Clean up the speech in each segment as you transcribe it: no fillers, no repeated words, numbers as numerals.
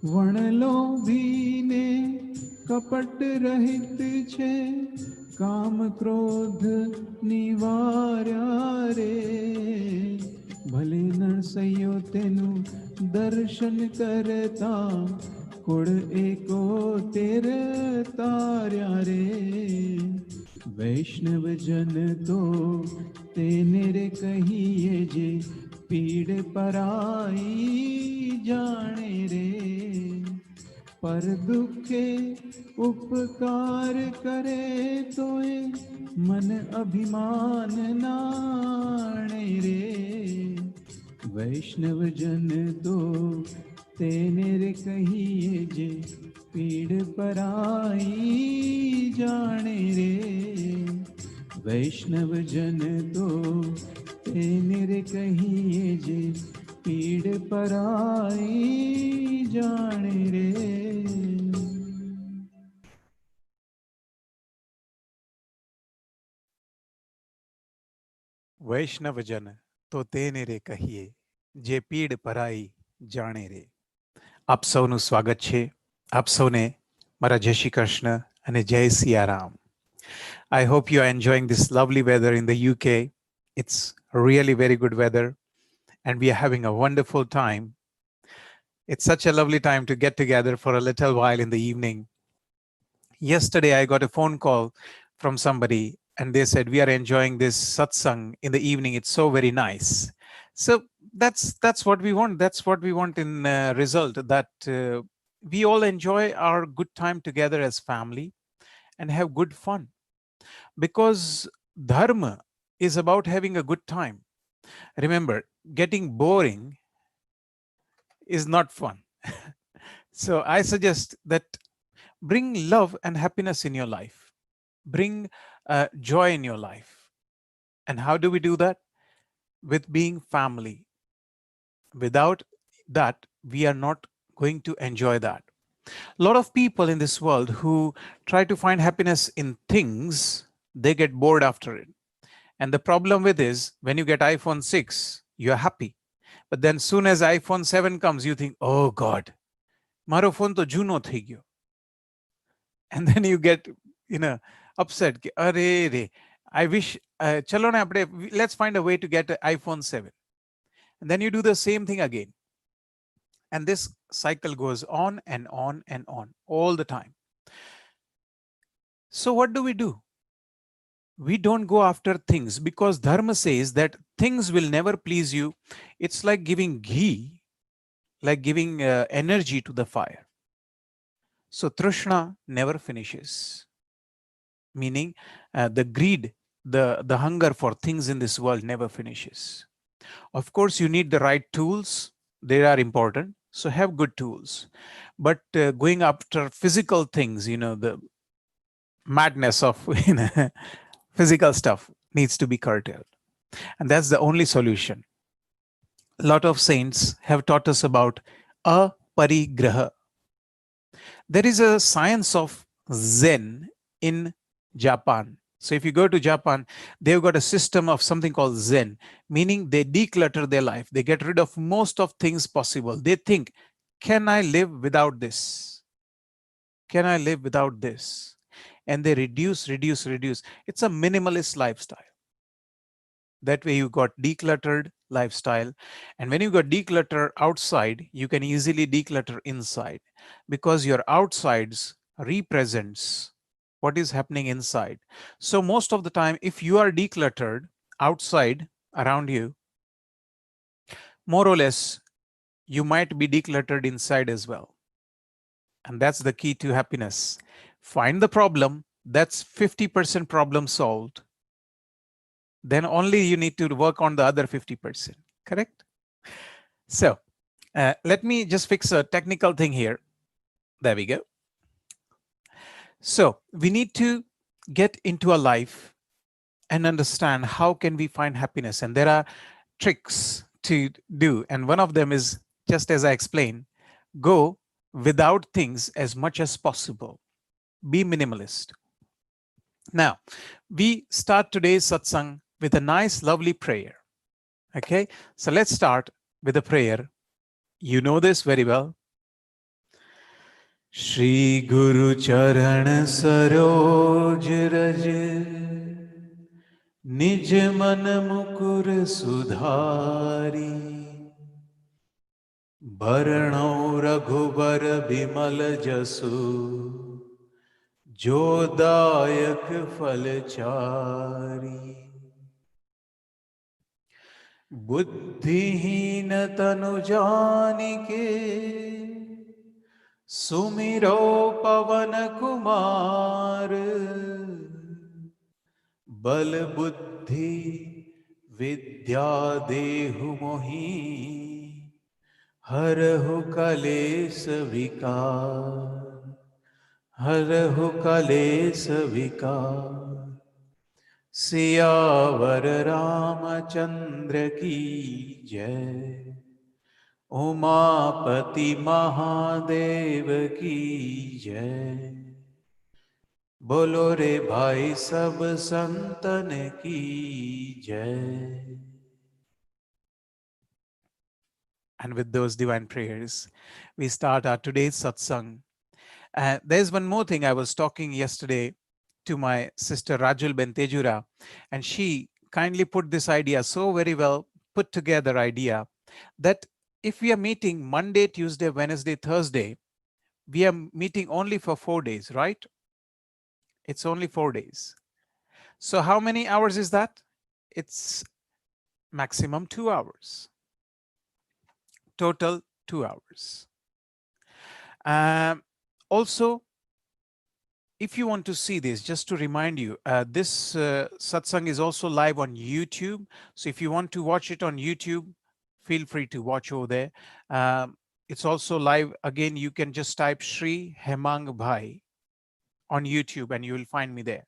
વણલોભીને કપટ રહિત છે, કામ ક્રોધ નિવાર્યા રે. ભલે નરસૈયો તેનું દર્શન કરતા, કુળ એકો તેર તાર્યા રે. વૈષ્ણવજન તો તેને રે કહીએ જે, પીડ પરાઈ જાણે રે. પર દુઃખે ઉપકાર કરે તોય મન અભિમાન નાણે રે. વૈષ્ણવજન તો તેને રે કહીએ જે, પીડ પરાઈ જાણે રે. વૈષ્ણવજન તો તેને રે કહીએ જે, પીડ પરાઈ જાણે રે. વૈષ્ણવજન તો તેને રે કહીએ, જે પીડ પરાઈ જાણે રે. આપ સૌનું સ્વાગત છે. આપ સૌને મારા જય શ્રી કૃષ્ણ અને જય Siyaram. I hope you are enjoying this lovely weather in the UK. It's really very good weather and we are having a wonderful time. It's such a lovely time to get together for a little while in the evening. Yesterday, I got a phone call from somebody and they said, we are enjoying this satsang in the evening. It's so very nice. So that's what we want. That's what we want in result, that we all enjoy our good time together as family and have good fun. Because dharma is about having a good time. Remember, getting boring is not fun. So I suggest that bring love and happiness in your life. Bring joy in your life. And how do we do that? With being family. Without that, we are not going to enjoy that. A lot of people in this world who try to find happiness in things, they get bored after it. And the problem with is, when you get iPhone 6, you're happy. But then soon as iPhone 7 comes, you think, oh God, maro phone to juno thai gyo. And then you get, upset. Are re, I wish, chalo na apne, let's find a way to get an iPhone 7. And then you do the same thing again. And this cycle goes on and on and on all the time. So what do? We don't go after things, because dharma says that things will never please you. It's like giving ghee, like giving energy to the fire. So trishna never finishes, meaning the greed, the hunger for things in this world never finishes. Of course, you need the right tools. They are important. So have good tools. But going after physical things, the madness of physical stuff needs to be curtailed. And that's the only solution. A lot of saints have taught us about aparigraha. There is a science of Zen in Japan. So if you go to Japan, they've got a system of something called Zen, meaning they declutter their life. They get rid of most of things possible. They think, can I live without this? Can I live without this? And they reduce. It's a minimalist lifestyle. That way you got decluttered lifestyle. And when you got declutter outside, you can easily declutter inside, because your outsides represents what is happening inside. So most of the time, if you are decluttered outside around you, more or less, you might be decluttered inside as well. And that's the key to happiness. Find the problem. That's 50% problem solved. Then only you need to work on the other 50%. Correct? So let me just fix a technical thing here. There we go. So we need to get into a life and understand how can we find happiness. And there are tricks to do. And one of them is, just as I explained, go without things as much as possible. Be minimalist. Now, we start today's satsang with a nice, lovely prayer. Okay, so let's start with a prayer. You know this very well. Shri गुरु चरण सरोज रज, निज मन मुकुर सुधारी। भरणौ रघुबर बिमल जसु, जो दायक फल चारी। बुद्धिहीन तनु जानिके, सुमिरो पवन कुमार। बल बुद्धि विद्या देहु मोहि, हरहु कलेस विकार। हरहु कलेस विकार। सियावर रामचंद्र की जय, उमापति महादेव की जय। बोलो रे भाई सब संतन की जय. And with those divine prayers, we start our today's satsang. There's one more thing. I was talking yesterday to my sister Rajul Ben Tejura, and she kindly put this idea so very well put together idea that if we are meeting Monday, Tuesday, Wednesday, Thursday, we are meeting only for 4 days, right? It's only 4 days. So how many hours is that? It's maximum 2 hours. Total 2 hours. Also, if you want to see this, just to remind you, this satsang is also live on YouTube. So if you want to watch it on YouTube, feel free to watch over there. It's also live. Again, you can just type Shree Hemang Bhai on YouTube and you will find me there.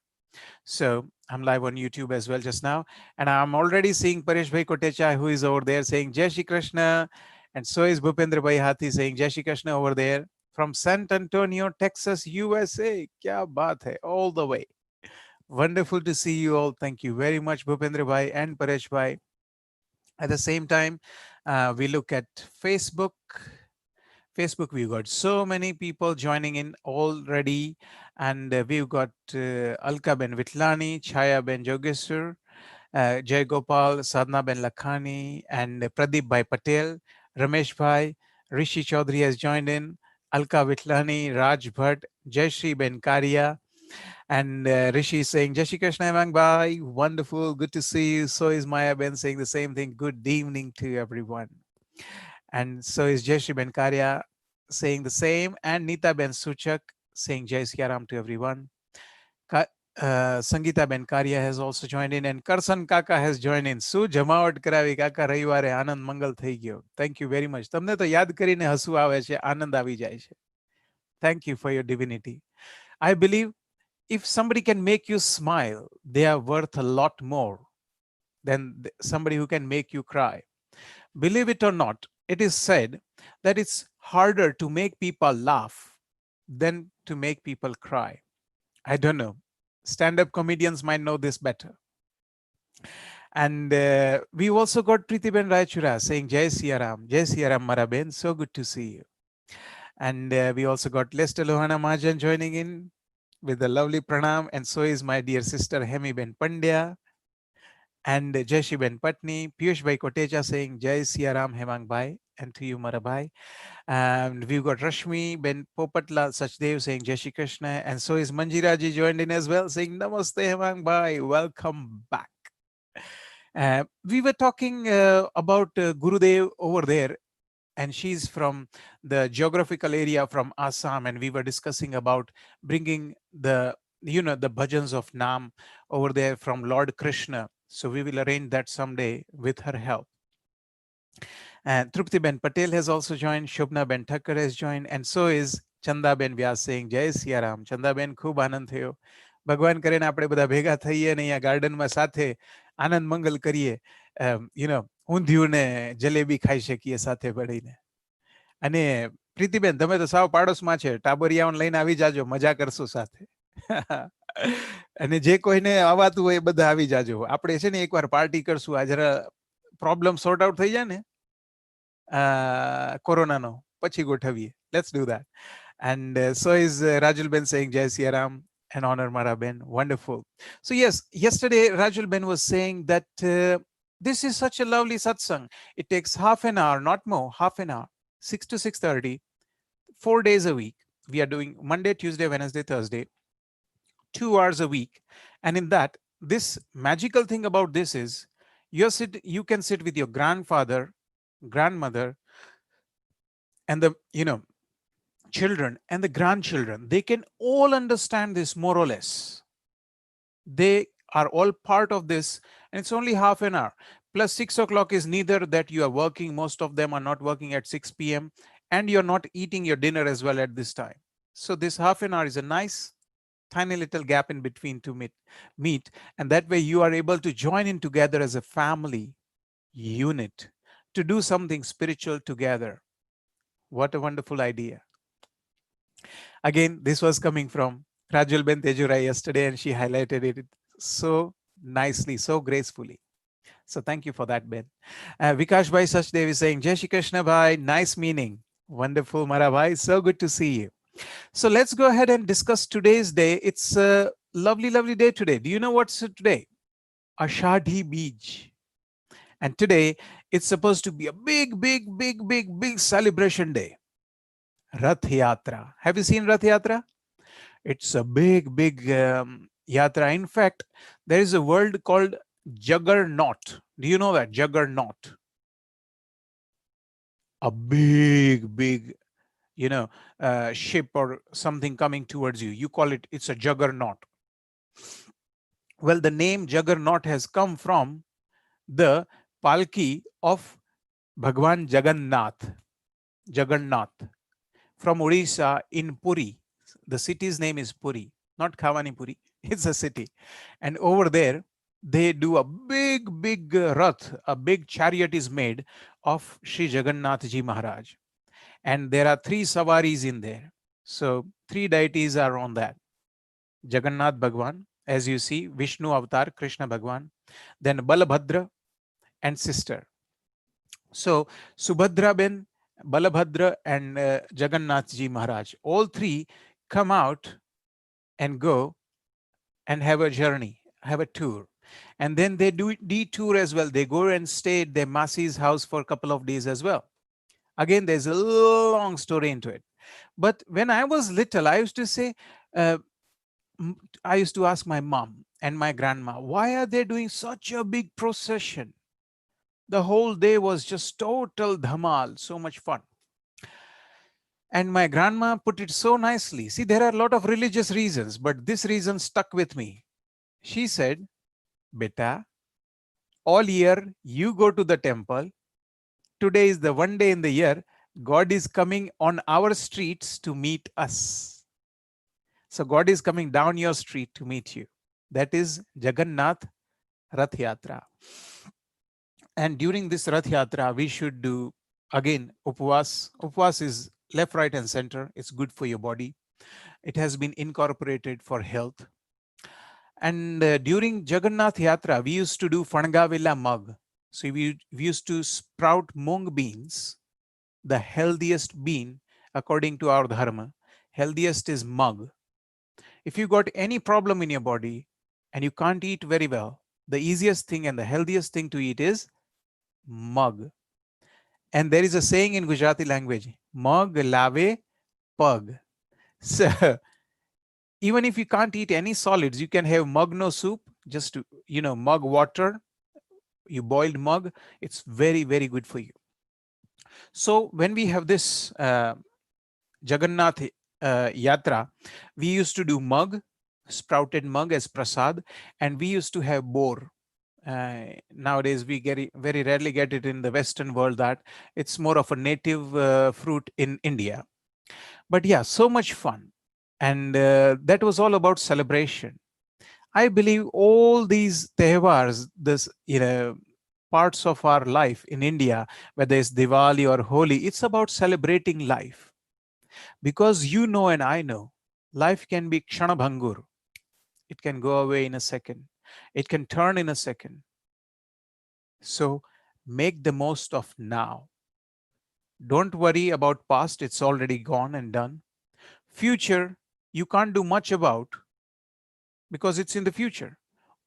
So I'm live on YouTube as well just now. And I'm already seeing Paresh Bhai Kotecha, who is over there saying Jai Shri Krishna. And so is Bhupendra Bhai Hathi saying Jai Shri Krishna over there from San Antonio, Texas, USA. Kya baat hai, all the way. Wonderful to see you all. Thank you very much, Bhupendra Bhai and Paresh Bhai. At the same time, we look at Facebook. Facebook, we've got so many people joining in already. And we've got Alka Ben Vitlani, Chaya Ben Jogesur, Jay Gopal, Sadhna Ben Lakhani, and Pradeep Bhai Patel, Ramesh Bhai, Rishi Chaudhary has joined in, Alka Vitlani, Raj Bhatt, Jayashri Ben Karia, and Rishi is saying, Jai Shri Krishna Hemang Bhai, wonderful, good to see you. So is Maya Ben saying the same thing, good evening to everyone. And so is Jayashri Ben Karia saying the same, and Nita Ben Suchak saying Jai Siyaram to everyone. Sangeeta Ben Karia has also joined in, and Karsan Kaka has joined in. Su જમાવટ કરાવી કાકા રવિવારે આનંદ મંગલ થઈ ગયો. Thank you very much. તમને તો યાદ કરીને હસવું આવે છે, આનંદ આવી જાય છે. Thank you for your divinity. I believe if somebody can make you smile, they are worth a lot more than somebody who can make you cry. Believe it or not, it is said that it's harder to make people laugh than to make people cry. I don't know. Stand-up comedians might know this better. And we also got Preeti Ben Raichura saying Jai Siyaram Maraben, so good to see you. And we also got Lester Lohana Majan joining in with a lovely pranam, and so is my dear sister Hemi Ben Pandya and Jaishi Ben Patni, Piyush Bhai Kotecha saying Jai Siyaram Hemang Bhai, and to you Marabai. And we've got Rashmi Ben Popatla Sachdev saying Jai Shri Krishna, and so is Manjira ji joined in as well saying Namaste Hemang Bhai, welcome back. We were talking about Gurudev over there, and she's from the geographical area from Assam, and we were discussing about bringing the the bhajans of Nam over there from Lord Krishna. So we will arrange that someday with her help. And Trupti Ben Patel has also joined, Shobna Ben Thakkar has joined, and so is Chanda Ben Vyas saying Jai Siyaram. Chanda Ben, ખૂબ આનંદ થયો. ભગવાન કરીને આપણે બધા ભેગા થઈએ ને અહીંયા ગાર્ડનમાં સાથે આનંદ મંગલ કરીએ. ઊંધિયું ને જલેબી ખાઈ શકીએ સાથે ભળીને. અને પ્રીતિબેન, તમે તો સાવ પાડોશમાં છે, ટાબરિયાઓને લઈને આવી જાજો, મજા કરશું સાથે. અને જે કોઈને આવતું હોય એ બધા આવી જાજો. આપણે છે ને એકવાર પાર્ટી કરશું, આ જરા પ્રોબ્લેમ સોર્ટ આઉટ થઈ જાય ને કોરોનાનો, પછી ગોઠવીએ. Let's do that. And so is Rajul Ben saying Jai Siya Ram and honor Mara Ben. Wonderful. So yes, yesterday Rajul Ben was saying that this is such a lovely satsang. It takes half an hour, not more, half an hour, 6 to 6:30, 4 days a week. We are doing Monday, Tuesday, Wednesday, Thursday, 2 hours a week. And in that, this magical thing about this is you can sit with your grandfather, grandmother, and the children and the grandchildren. They can all understand this more or less. They are all part of this, and it's only half an hour. Plus 6 o'clock is neither that you are working, most of them are not working at 6 p.m., and you're not eating your dinner as well at this time. So this half an hour is a nice tiny little gap in between to meet, and that way you are able to join in together as a family unit to do something spiritual together. What a wonderful idea. Again, this was coming from Rajul Ben Tejurai yesterday, and she highlighted it so nicely, so gracefully. So thank you for that, Ben. Vikash Bhai Sachdev is saying, Jai Shri Krishna Bhai, nice meaning. Wonderful, Mara Bhai. So good to see you. So let's go ahead and discuss today's day. It's a lovely, lovely day today. Do you know what's today? Ashadhi Beej. And today, it's supposed to be a big, big, big, big, big celebration day. Rath Yatra. Have you seen Rath Yatra? It's a big, big yatra. In fact, there is a word called Juggernaut. Do you know that? Juggernaut. A big, big, ship or something coming towards you. You call it, it's a juggernaut. Well, the name Juggernaut has come from the palki of Bhagwan Jagannath. Jagannath from Odisha in Puri. The city's name is Puri, not Khavani Puri. It's a city. And over there, they do a big, big rath, a big chariot is made of Sri Jagannath Ji Maharaj. And there are 3 sawaris in there. So 3 deities are on that. Jagannath Bhagwan, as you see, Vishnu Avatar, Krishna Bhagwan, then Balabhadra and sister. So Subhadra Ben, Balabhadra and Jagannath Ji Maharaj, all 3 come out and go and have a journey, have a tour. And then they do detour as well. They go and stay at their Masi's house for a couple of days as well. Again, there's a long story into it. But when I was little, I used to say, uh, I used to ask my mom and my grandma, why are they doing such a big procession? The whole day was just total dhamal, so much fun. And my grandma put it so nicely. See, there are a lot of religious reasons, but this reason stuck with me. She said, Beta, all year you go to the temple. Today is the one day in the year God is coming on our streets to meet us. So God is coming down your street to meet you. That is Jagannath Rath Yatra. And during this Rath Yatra, we should do, again, Upvas. Upvas is left, right, and center. It's good for your body. It has been incorporated for health. And during Jagannath Yatra, we used to do Fangavilla mug. So we used to sprout mung beans, the healthiest bean according to our dharma. Healthiest is mug. If you got any problem in your body and you can't eat very well, the easiest thing and the healthiest thing to eat is mug. And there is a saying in Gujarati language, mug lave pug. So even if you can't eat any solids, you can have mug no soup, just to, mug water, you boiled mug. It's very, very good for you. So when we have this Jagannath Yatra, we used to do mug, sprouted mug as prasad, and we used to have boar. Nowadays, we very rarely get it in the Western world. That it's more of a native fruit in India. But yeah, so much fun. And that was all about celebration. I believe all these tehwars, this, parts of our life in India, whether it's Diwali or Holi, it's about celebrating life. Because you know and I know, life can be kshanabhangur. It can go away in a second. It can turn in a second. So make the most of now. Don't worry about past. It's already gone and done. Future, you can't do much about because it's in the future.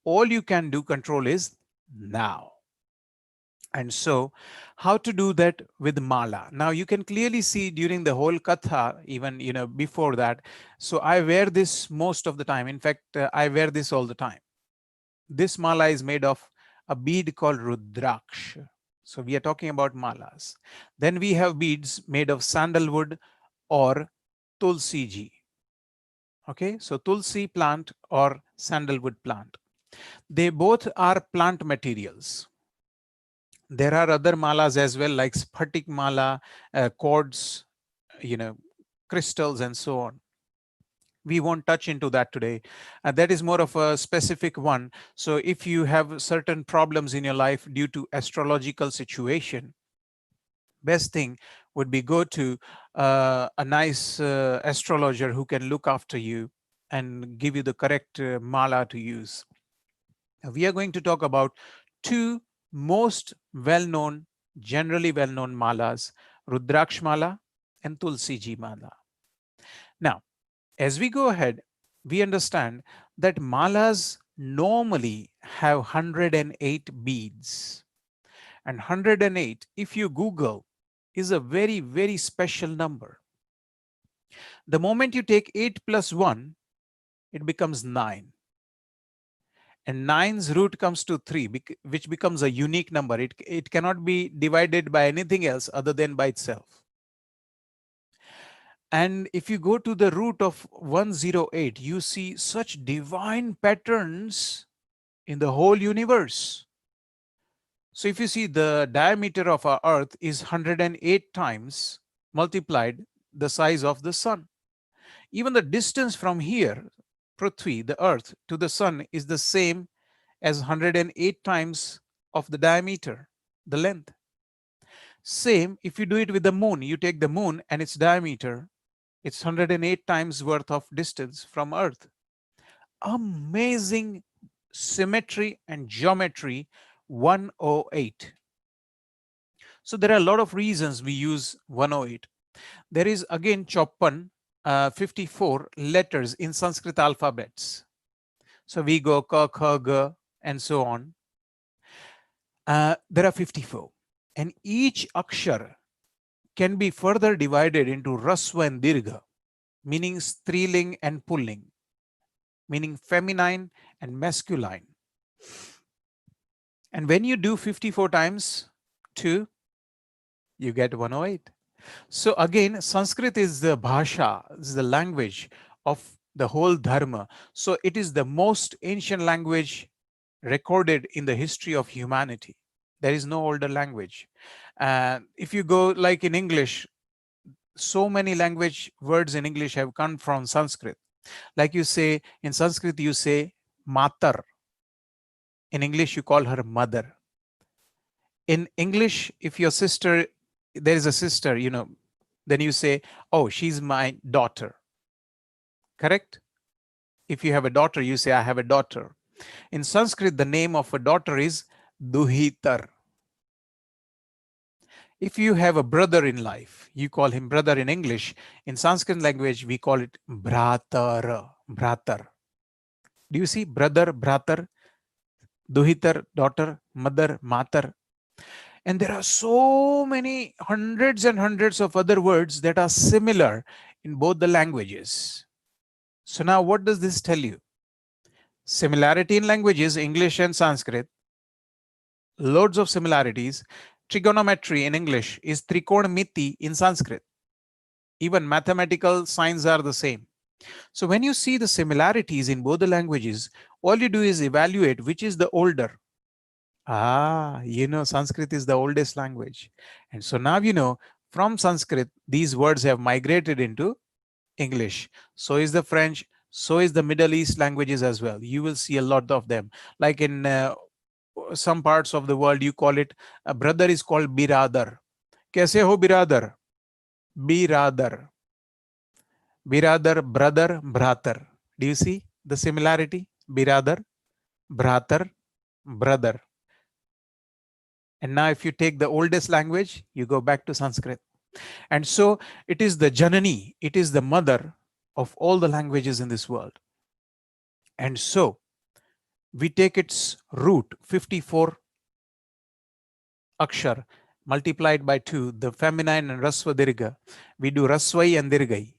All you can do control is now. And so, how to do that with mala? Now, you can clearly see during the whole katha, even before that. So, I wear this most of the time. In fact, I wear this all the time. This mala is made of a bead called rudraksh. So, we are talking about malas. Then we have beads made of sandalwood or tulsi ji. Okay, so tulsi plant or sandalwood plant. They both are plant materials. There are other malas as well, like sphatik mala, cords, you know, crystals, and so on. We won't touch into that today. That is more of a specific one. So if you have certain problems in your life due to astrological situation, best thing would be go to a nice astrologer who can look after you and give you the correct mala to use. We are going to talk about two most well-known, generally well-known malas, Rudraksh mala and Tulsi ji mala. Now, as we go ahead, we understand that malas normally have 108 beads. And 108, if you Google, is a very, very special number. The moment you take 8 plus 1, it becomes 9. And 9's root comes to 3, which becomes a unique number. It cannot be divided by anything else other than by itself. And if you go to the root of 108, you see such divine patterns in the whole universe. So if you see, the diameter of our earth is 108 times multiplied the size of the sun. Even the distance from here, Prithvi, the earth, to the sun is the same as 108 times of the diameter, the length. Same, if you do it with the moon, you take the moon and its diameter, it's 108 times worth of distance from earth. Amazing symmetry and geometry, 108. So there are a lot of reasons we use 108. There is again Choppan, 54 letters in Sanskrit alphabets. So we go ka, kha, ga, and so on. There are 54. And each akshar can be further divided into rasva and dirgha, meaning striling and pulling, meaning feminine and masculine. And when you do 54 times 2, you get 108. So again, Sanskrit is the bhasha, is the language of the whole dharma. So it is the most ancient language recorded in the history of humanity. There is no older language. If you go like in English, so many language words in English have come from Sanskrit. Like you say, in Sanskrit, you say matar. In English, you call her mother. In English, if your sister, there is a sister, then you say, oh, she's my daughter. Correct? If you have a daughter, you say, I have a daughter. In Sanskrit, the name of a daughter is Duhitar. If you have a brother in life, you call him brother in English. In Sanskrit language, we call it Bhratar. Bhratar. Do you see? Brother, Bhratar, Duhitar, daughter, mother, Matar. And there are so many hundreds and hundreds of other words that are similar in both the languages. So now what does this tell you? Similarity in languages, English and Sanskrit, loads of similarities. Trigonometry in English is trikonmiti in Sanskrit. Even mathematical signs are the same. So when you see the similarities in both the languages, all you do is evaluate which is the older. Sanskrit is the oldest language. And so now from Sanskrit, these words have migrated into English. So is the French, so is the Middle East languages as well. You will see a lot of them. Like in some parts of the world, you call it, a brother is called biradar. Kaise ho biradar? Biradar. Biradar, brother, bhratar. Do you see the similarity? Biradar, bhratar, brother. And now if you take the oldest language, you go back to Sanskrit. And so it is the Janani, it is the mother of all the languages in this world. And so we take its root, 54 akshar, multiplied by 2, the feminine and rasva dirga. We do raswai and dirgai.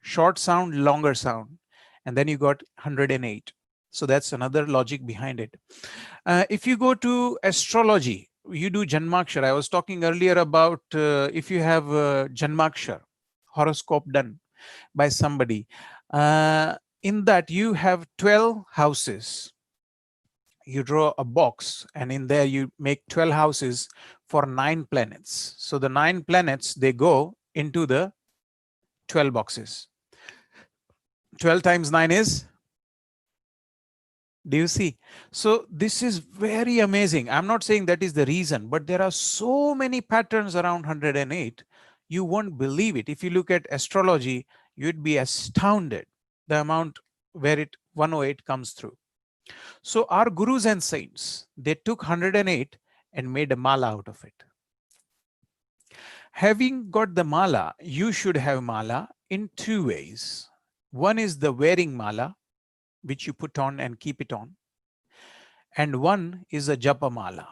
Short sound, longer sound. And then you got 108. So that's another logic behind it. If you go to astrology, you do Janmakshar. I was talking earlier about if you have Janmakshar, horoscope done by somebody. In that, you have 12 houses. You draw a box, and in there, you make 12 houses for 9 planets. So the 9 planets, they go into the 12 boxes. 12 times 9 is, do you see? So this is very amazing. I'm not saying that is the reason, but there are so many patterns around 108. You won't believe it. If you look at astrology, you'd be astounded the amount where it 108 comes through. So our gurus and saints, they took 108 and made a mala out of it. Having got the mala, you should have mala in 2 ways. One is the wearing mala, which you put on and keep it on. And one is a japa mala.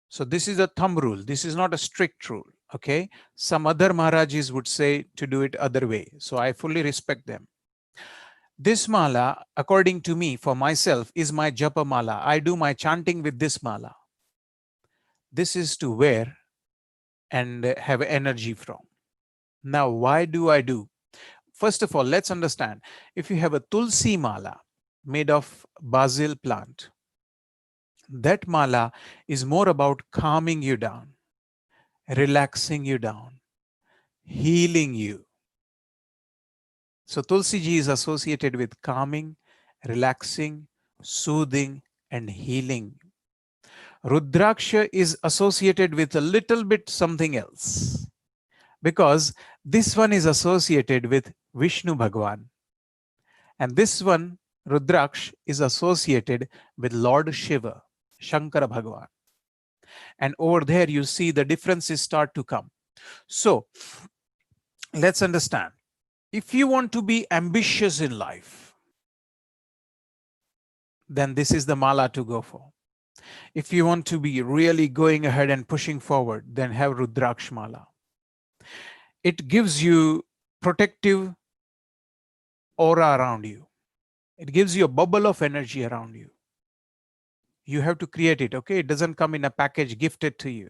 So this is a thumb rule. This is not a strict rule. Okay. Some other Maharajis would say to do it other way. So I fully respect them. This mala, according to me, for myself, is my japa mala. I do my chanting with this mala. This is to wear and have energy from. Now, why do I do? First of all, let's understand. If you have a tulsi mala made of basil plant, that mala is more about calming you down, relaxing you down, healing you. So Tulsi ji is associated with calming, relaxing, soothing, and healing. Rudraksha is associated with a little bit something else, because this one is associated with Vishnu Bhagwan. And this one, Rudraksh, is associated with Lord Shiva, Shankara Bhagwan. And over there, you see the differences start to come. So let's understand. If you want to be ambitious in life, then this is the mala to go for. If you want to be really going ahead and pushing forward, then have Rudraksh mala. It gives you protective aura around you. It gives you a bubble of energy around you. You have to create it, okay? It doesn't come in a package gifted to you.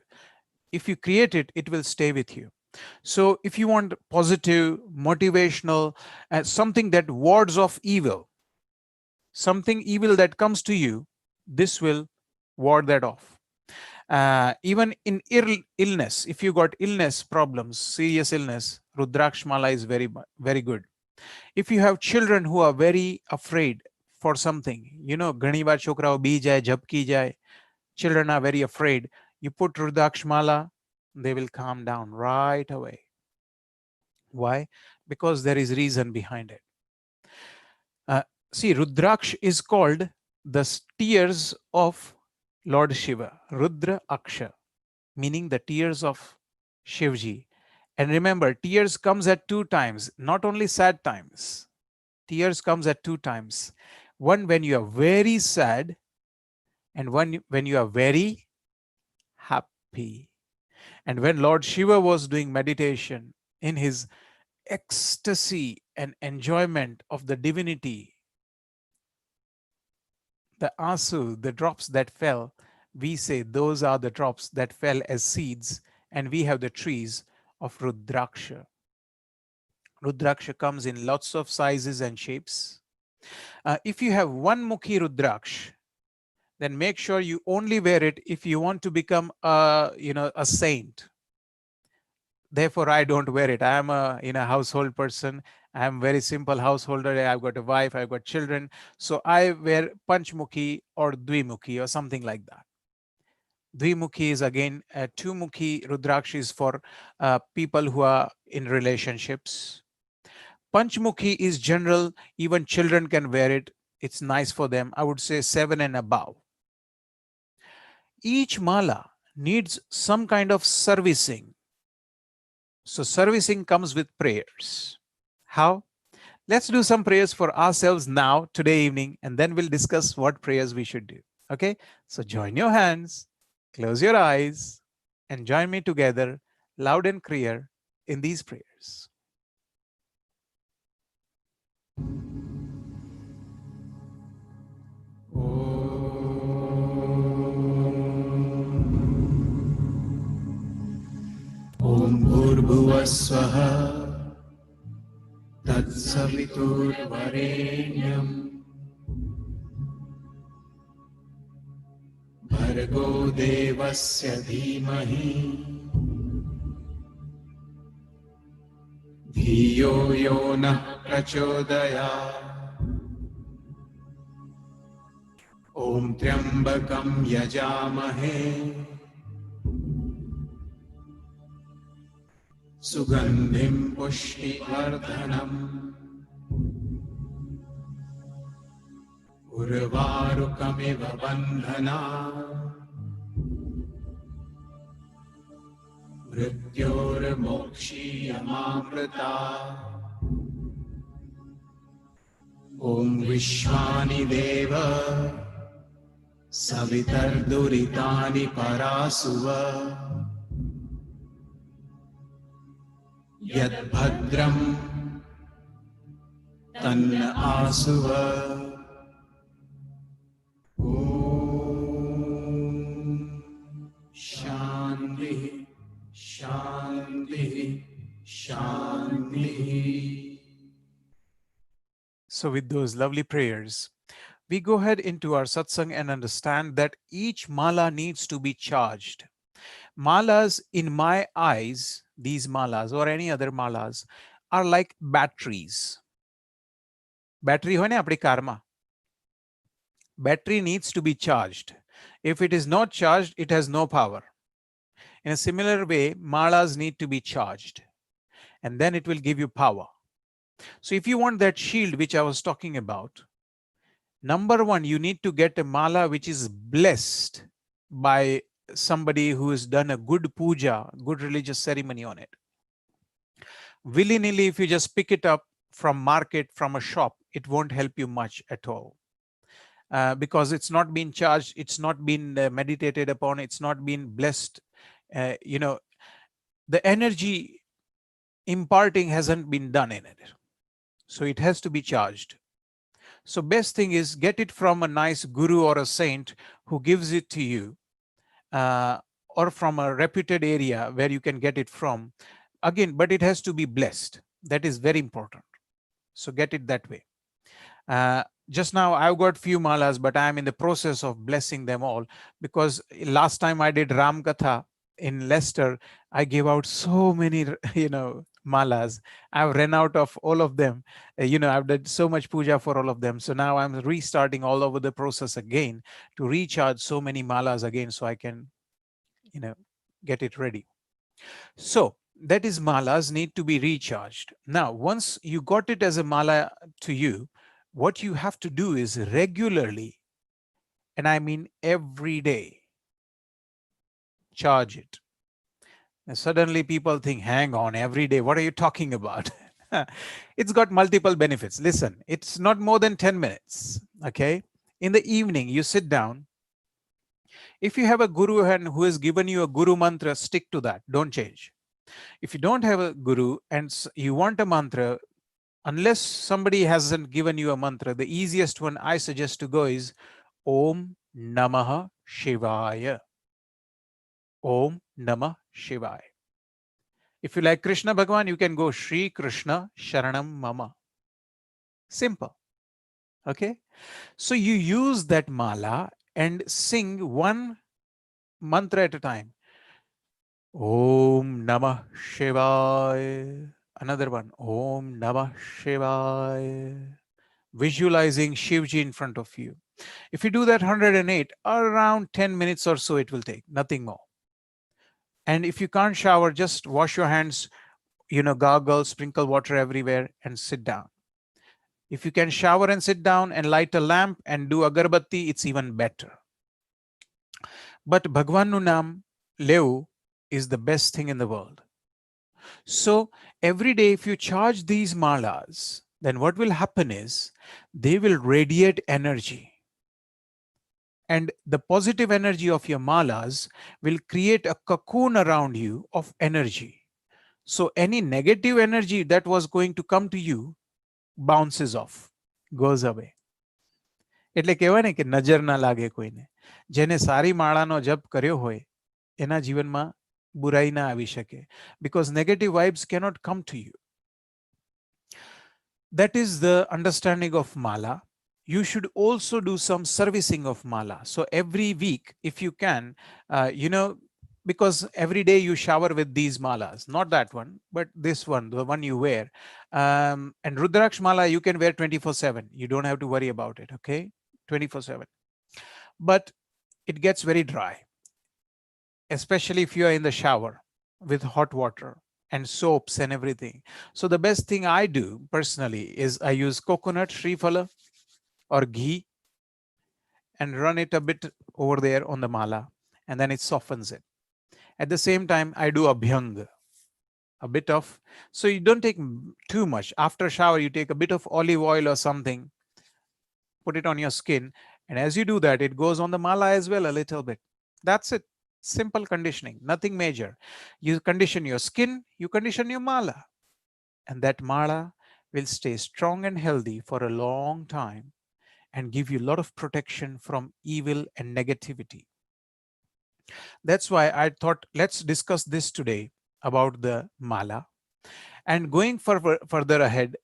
If you create it, it will stay with you. So if you want positive, motivational, something that wards off evil, something evil that comes to you, this will ward that off. Even in illness, if you got illness problems, serious illness, Rudraksh mala is very, very good. If you have children who are very afraid for something, you know, ghani baar chokrao bhi jaye, jhabki jaye, children are very afraid. You put Rudraksh mala, they will calm down right away. Why? Because there is reason behind it. See, Rudraksh is called the tears of Lord Shiva, Rudra Aksha, meaning the tears of Shivji. And remember, tears comes at 2 times, not only sad times. Tears comes at 2 times. One when you are very sad, and one when you are very happy. And when Lord Shiva was doing meditation in his ecstasy and enjoyment of the divinity, the asu, the drops that fell, we say those are the drops that fell as seeds, and we have the trees of Rudraksha. Rudraksha comes in lots of sizes and shapes. If you have one Mukhi Rudraksh, then make sure you only wear it if you want to become a saint. Therefore, I don't wear it. I am a household person. I am very simple householder. I've got a wife, I've got children. So I wear Panchmukhi or Dvimukhi or something like that. Dvimukhi is again two-mukhi Rudraksh is for people who are in relationships. Panchmukhi is general. Even children can wear it. It's nice for them. I would say 7 and above. Each mala needs some kind of servicing. So servicing comes with prayers. How? Let's do some prayers for ourselves now, today evening, and then we'll discuss what prayers we should do. Okay? So join your hands, close your eyes, and join me together, loud and clear, in these prayers. ॐ भूर्भुवस्वः तत्सवितुर्वरेण्यं भर्गो देवस्य धीमहि धियो यो नः प्रचोदयात् ॐ त्र्यम्बकं यजामहे सुगन्धिं पुष्टिवर्धनम् उर्वारुकमिव बन्धनात् मृत्योर्मोक्षीयमामृतात् ॐ विश्वानि देव सवितर्दुरितानि परासुव यद्भद्रं तन्न आसुव ॐ शान्तिः शान्तिः शान्तिः. So, with those lovely prayers, we go ahead into our satsang and understand that each mala needs to be charged. Malas, in my eyes, these malas or any other malas, are like batteries. Battery hoy ne apni car ma. Battery needs to be charged. If it is not charged, it has no power. In a similar way, malas need to be charged, and then it will give you power. So if you want that shield which I was talking about, number one, you need to get a mala which is blessed by somebody who has done a good puja, good religious ceremony on it. Willy-nilly, if you just pick it up from market, from a shop, it won't help you much at all. Because it's not been charged, it's not been meditated upon, it's not been blessed. The energy imparting hasn't been done in it. So it has to be charged. So best thing is get it from a nice guru or a saint who gives it to you, or from a reputed area where you can get it from. Again, but it has to be blessed. That is very important. So get it that way. Just now I've got few malas, but I'm in the process of blessing them all, because last time I did Ram Katha in Leicester, I gave out so many, malas. I've run out of all of them. I've done so much puja for all of them. So now I'm restarting all over the process again to recharge so many malas again, so I can, get it ready. So that is, malas need to be recharged. Now, once you got it as a mala to you, what you have to do is regularly, and I mean every day, charge it. And suddenly people think, hang on, every day, what are you talking about? It's got multiple benefits. Listen, it's not more than 10 minutes. Okay. In the evening, you sit down. If you have a guru who has given you a guru mantra, stick to that. Don't change. If you don't have a guru and you want a mantra, unless somebody hasn't given you a mantra, the easiest one I suggest to go is Om Namah Shivaya. Om Namah Shivaya. If you like Krishna Bhagwan, you can go Shree Krishna Sharanam Mama. Simple. Okay. So you use that mala and sing one mantra at a time. Om Namah Shivaya. Another one. Om Namah Shivaya. Visualizing Shivji in front of you. If you do that 108, around 10 minutes or so it will take, nothing more. And if you can't shower, just wash your hands, gargle, sprinkle water everywhere and sit down. If you can shower and sit down and light a lamp and do agarbatti, it's even better. But Bhagwan nu Naam Leu is the best thing in the world. So every day, if you charge these malas, then what will happen is they will radiate energy. And the positive energy of your malas will create a cocoon around you of energy. So any negative energy that was going to come to you bounces off, goes away. એટલે કહેવાય ને કે નજર ના લાગે કોઈને. જેને સારી માળાનો જપ કર્યો હોય એના જીવનમાં બુરાઈ ના આવી શકે. Because negative vibes cannot come to you. That is the understanding of mala. You should also do some servicing of mala. So every week, if you can, because every day you shower with these malas, not that one, but this one, the one you wear. And Rudraksh mala, you can wear 24/7. You don't have to worry about it, okay? 24/7. But it gets very dry, especially if you are in the shower with hot water and soaps and everything. So the best thing I do personally is I use coconut Shree or ghee and run it a bit over there on the mala, and then it softens it. At the same time, I do abhyang, a bit of, so you don't take too much. After shower, you take a bit of olive oil or something, put it on your skin, and as you do that, it goes on the mala as well a little bit. That's it. Simple conditioning, nothing major. You condition your skin, you condition your mala, and that mala will stay strong and healthy for a long time and give you a lot of protection from evil and negativity. That's why I thought let's discuss this today about the mala. And going further ahead,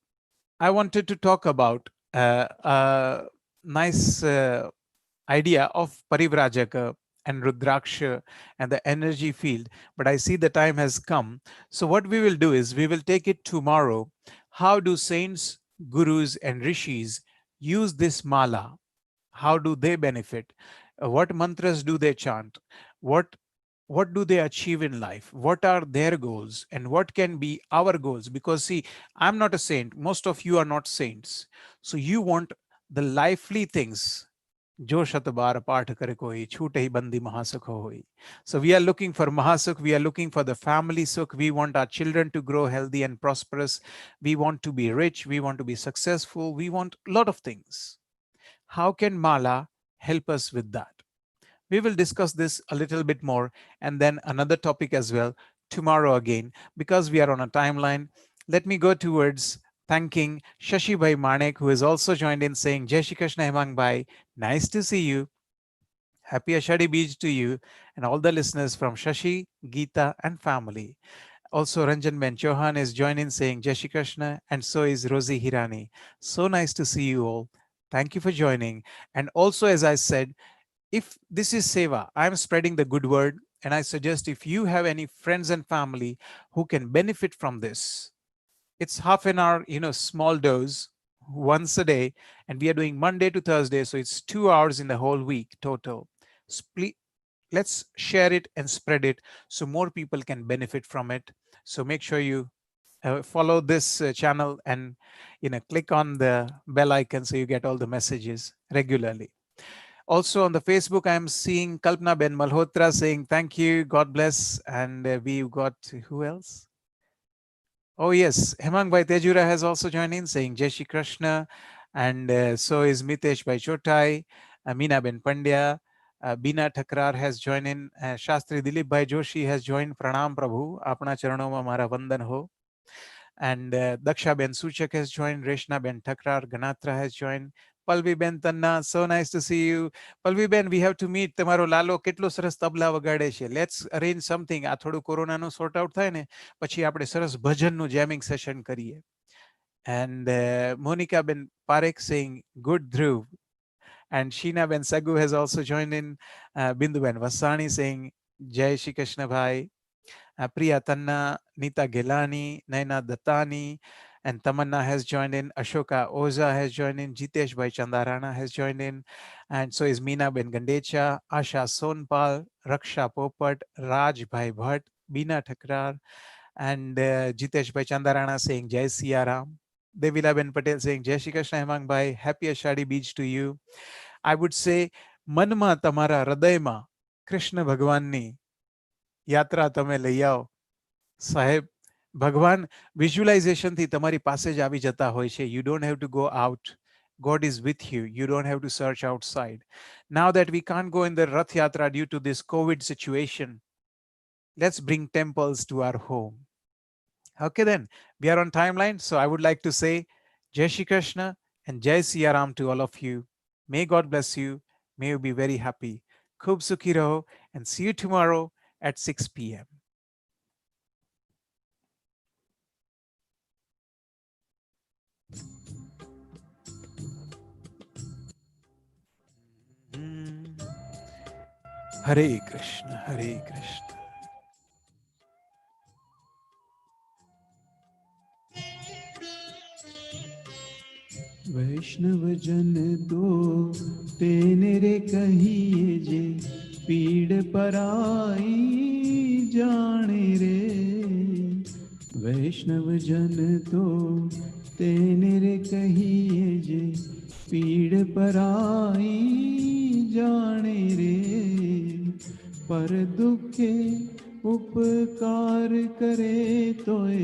I wanted to talk about a nice idea of Parivrajaka and Rudraksha and the energy field. But I see the time has come. So, what we will do is we will take it tomorrow. How do saints, gurus, and rishis use this mala? How do they benefit? What mantras do they chant? What what do they achieve in life? What are their goals and what can be our goals? Because see, I'm not a saint, most of you are not saints, so you want the lively things. जो शत बार पाठ करे कोई छूटे ही बंदी महासुख होई. So we are looking for mahasukh, we are looking for the family sukh, we want our children to grow healthy and prosperous, we want to be rich, we want to be successful, we want a lot of things. How can mala help us with that? We will discuss this a little bit more and then another topic as well tomorrow again. Because we are on a timeline, let me go towards thanking Shashi Bhai Manek, who has also joined in saying, Jai Shri Krishna Hemang Bhai, nice to see you. Happy Ashadi Beach to you and all the listeners from Shashi, Geeta, and family. Also, Ranjan Ben Chauhan is joining saying Jai Shri Krishna, and so is Rosie Hirani. So nice to see you all. Thank you for joining. And also, as I said, if this is seva, I'm spreading the good word, and I suggest if you have any friends and family who can benefit from this, it's half an hour, small dose once a day, and we are doing Monday to Thursday, so it's 2 hours in the whole week total. Let's share it and spread it so more people can benefit from it. So make sure you follow this channel and click on the bell icon so you get all the messages regularly. Also on the Facebook, I'm seeing Kalpana Ben Malhotra saying thank you, God bless. And we've got who else? Oh yes, Hemang Bhai Tejura has also joined in saying Jai Shri Krishna. And so is Mitesh Bhai Chotai, Meena Ben Pandya, Bina Thakrar has joined in, Shastri Dilip Bhai Joshi has joined, Pranam Prabhu, Apna Charano Ma Mara Vandan Ho. And Daksha Ben Suchak has joined, Reshna Ben Thakrar, Ganatra has joined, Palvi Ben Tanna, so nice to see you. Palvi Ben, we have to meet. તમારો લાલો કેટલો સરસ તબલા વગાડે છે. Let's arrange something. આ થોડું કોરોનાનું sort out થાય ને પછી આપણે સરસ ભજનનું jamming session કરીએ. And Monica Ben Parekh saying good Dhruv. And Sheena Ben Sagu has also joined in. Bindu Ben Vasani saying Jai Shri Krishna Bhai. Priya Tanna, Nita Gelani, Naina Dattani, and Tamanna has joined in. Ashoka Oza has joined in. Jitesh Bhai Chandarana has joined in. And so is Meena Ben Gandecha, Asha Sonpal, Raksha Popat, Raj Bhai Bhatt, Bina Thakrar, and Jitesh Bhai Chandarana saying Jai Siya Ram. Devila Ben Patel saying Jai Shri Krishna Hemang Bhai, happy Ashadi Beach to you. I would say, Manma Tamara Hradayma, Krishna Bhagwanni યાત્રા તમે લઈ આવો સાહેબ. ભગવાન વિઝ્યુલાઇઝેશનથી તમારી પાસે જ આવી જતા હોય છે. You don't have to go out. God is with you. You don't have to search outside. Now that we can't go in the Rath Yatra due to this COVID situation, let's bring temples to our home. Okay, then we are on timeline. So I would like to say Jai Shri Krishna and Jai Siya Ram to all of you. May God bless you. May you be very happy. Khub sukhi raho and see you tomorrow at 6 p.m. Hare Krishna, Hare Krishna. वैष्णव जन तो तेने रे कहिए जे पीड़ पराई जाने रे। वैष्णव जन तो तेने रे कहिए जे पीड़ पराई जाने रे। पर दुखे उपकार करे तोए